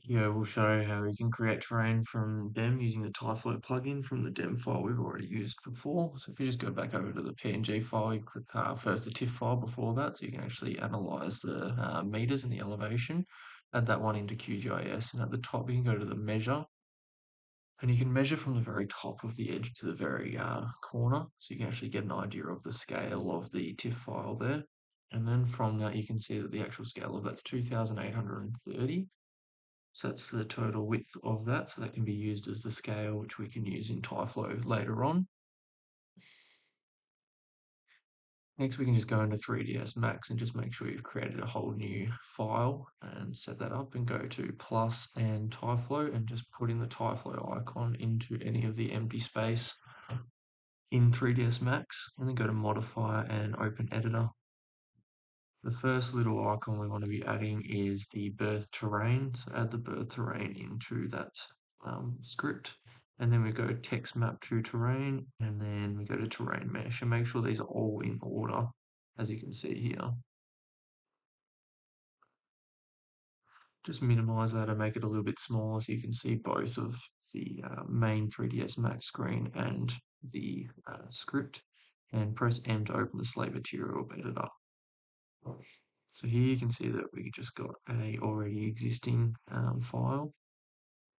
Yeah, we'll show how you can create terrain from DEM using the Tyflow plugin from the DEM file we've already used before. So if you just go back over to the PNG file, you click first the TIFF file before that, so you can actually analyze the meters and the elevation. Add that one into QGIS, and at the top you can go to the measure, and you can measure from the very top of the edge to the very corner, so you can actually get an idea of the scale of the TIFF file there. And then from that you can see that the actual scale of that's 2,830. So that's the total width of that. So that can be used as the scale, which we can use in Tyflow later on. Next, we can just go into 3ds Max and just make sure you've created a whole new file and set that up, and go to plus and Tyflow and just put in the Tyflow icon into any of the empty space in 3ds Max, and then go to modify and open editor. The first little icon we want to be adding is the birth terrain. So add the birth terrain into that script. And then we go text map to terrain, and then we go to terrain mesh, and make sure these are all in order, as you can see here. Just minimize that and make it a little bit smaller so you can see both of the main 3ds Max screen and the script. And press M to open the slate material editor. So here you can see that we just got a already existing file.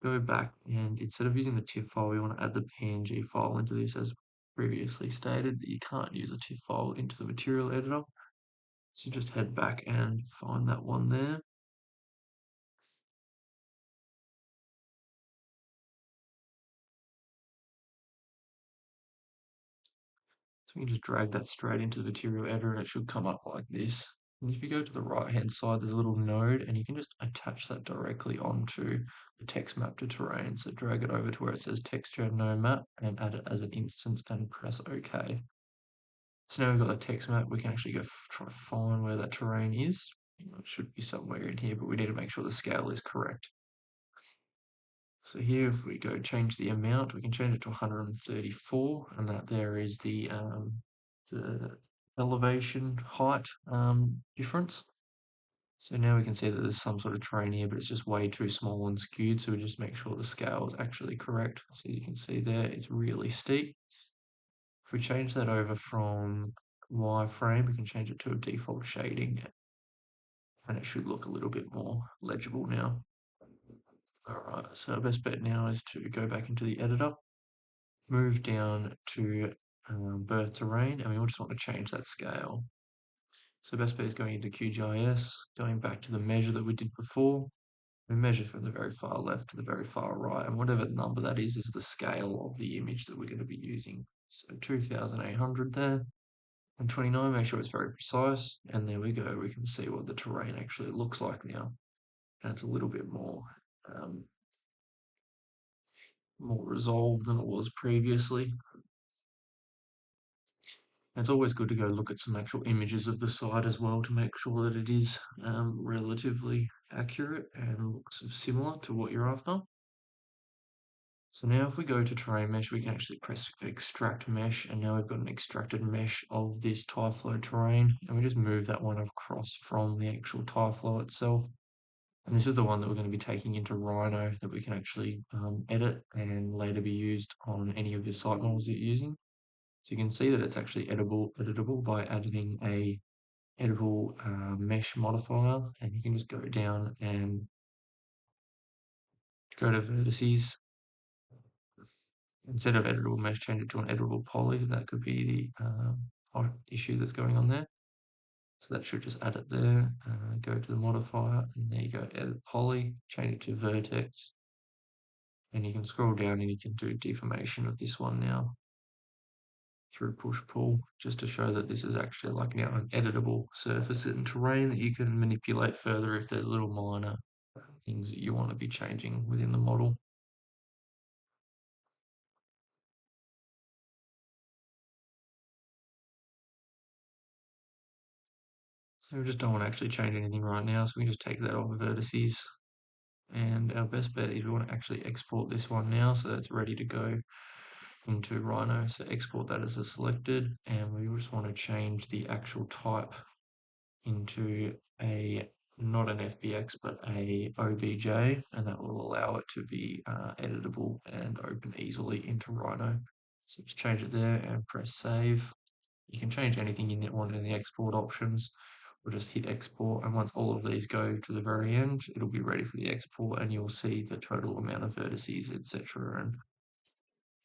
Go back, and instead of using the TIFF file, we want to add the PNG file into this, as previously stated that you can't use a TIFF file into the material editor. So just head back and find that one there. So we can just drag that straight into the material editor, and it should come up like this. And if you go to the right hand side, there's a little node, and you can just attach that directly onto the text map to terrain. So drag it over to where it says texture no map and add it as an instance and press OK. So now we've got the text map, we can actually go try to find where that terrain is. It should be somewhere in here, but we need to make sure the scale is correct. So here, if we go change the amount, we can change it to 134, and that there is the elevation height difference. So now we can see that there's some sort of terrain here, but it's just way too small and skewed. So we just make sure the scale is actually correct. So you can see there, it's really steep. If we change that over from wireframe, we can change it to a default shading, and it should look a little bit more legible now. Alright, so our best bet now is to go back into the editor, move down to birth terrain, and we just want to change that scale. So best bet is going into QGIS, going back to the measure that we did before. We measure from the very far left to the very far right, and whatever number that is the scale of the image that we're going to be using. So 2,800 there. And 29, make sure it's very precise, and there we go. We can see what the terrain actually looks like now. And it's a little bit um, more resolved than it was previously. And it's always good to go look at some actual images of the site as well to make sure that it is relatively accurate and looks similar to what you're after. So now if we go to terrain mesh, we can actually press extract mesh, and now we've got an extracted mesh of this Tyflow terrain, and we just move that one across from the actual Tyflow itself. And this is the one that we're going to be taking into Rhino that we can actually edit and later be used on any of the site models that you're using. So you can see that it's actually editable by adding a editable mesh modifier, and you can just go down and go to vertices. Instead of editable mesh, change it to an editable poly. That could be the issue that's going on there. So that should just add it there. Go to the modifier, and there you go, edit poly, change it to vertex. And you can scroll down and you can do deformation of this one now through push pull, just to show that this is actually like now an editable surface and terrain that you can manipulate further if there's little minor things that you want to be changing within the model. So we just don't want to actually change anything right now, so we can just take that off vertices. And our best bet is we want to actually export this one now so that it's ready to go into Rhino. So export that as a selected, and we just want to change the actual type into a not an FBX, but a OBJ, and that will allow it to be editable and open easily into Rhino. So just change it there and press save. You can change anything you want in the export options, or just hit export. And once all of these go to the very end, it'll be ready for the export, and you'll see the total amount of vertices, etc. And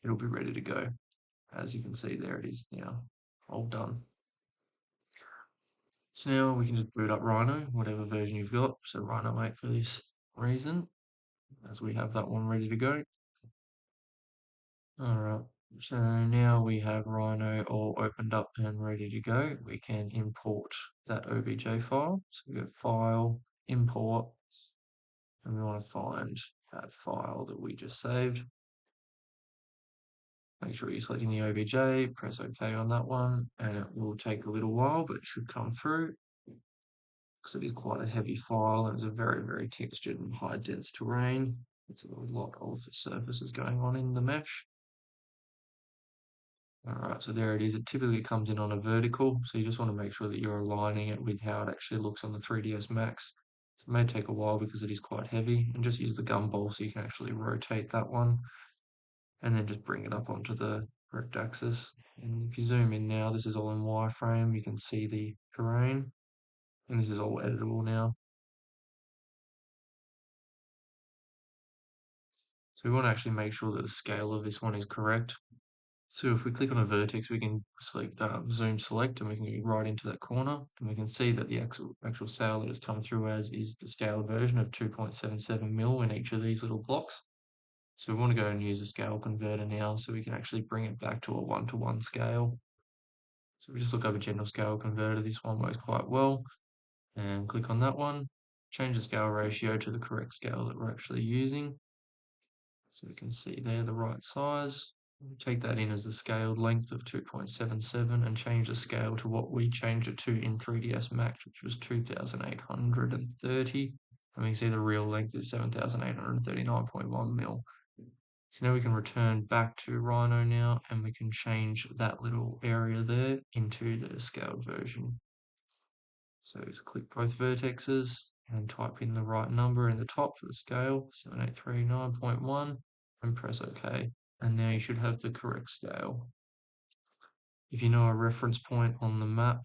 it'll be ready to go. As you can see, there it is now, all done. So now we can just boot up Rhino, whatever version you've got. So Rhino 8 for this reason, as we have that one ready to go. Alright, so now we have Rhino all opened up and ready to go. We can import that OBJ file. So we go File, Import, and we want to find that file that we just saved. Make sure you're selecting the OBJ, press OK on that one, and it will take a little while, but it should come through because it is quite a heavy file and it's a very, very textured and high dense terrain. It's a lot of surfaces going on in the mesh. Alright, so there it is. It typically comes in on a vertical, so you just want to make sure that you're aligning it with how it actually looks on the 3ds Max. So it may take a while because it is quite heavy, and just use the gumball so you can actually rotate that one, and then just bring it up onto the correct axis. And if you zoom in now, this is all in wireframe, you can see the terrain, and this is all editable now. So we want to actually make sure that the scale of this one is correct. So if we click on a vertex, we can select zoom select, and we can go right into that corner, and we can see that the actual scale that has come through as is the scaled version of 2.77 mil in each of these little blocks. So we want to go and use a scale converter now, so we can actually bring it back to a 1-to-1 scale. So we just look up a general scale converter. This one works quite well, and click on that one. Change the scale ratio to the correct scale that we're actually using. So we can see there the right size. Take that in as the scaled length of 2.77 and change the scale to what we changed it to in 3ds Max, which was 2830. And we can see the real length is 7839.1 mil. So now we can return back to Rhino now, and we can change that little area there into the scaled version. So just click both vertexes and type in the right number in the top for the scale, 7839.1, and press OK. And now you should have the correct scale. If you know a reference point on the map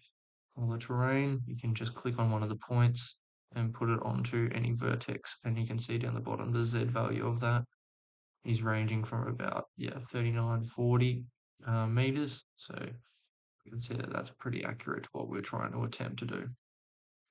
or the terrain, you can just click on one of the points and put it onto any vertex, and you can see down the bottom the Z value of that is ranging from about 3940 meters. So you can see that that's pretty accurate to what we're trying to attempt to do.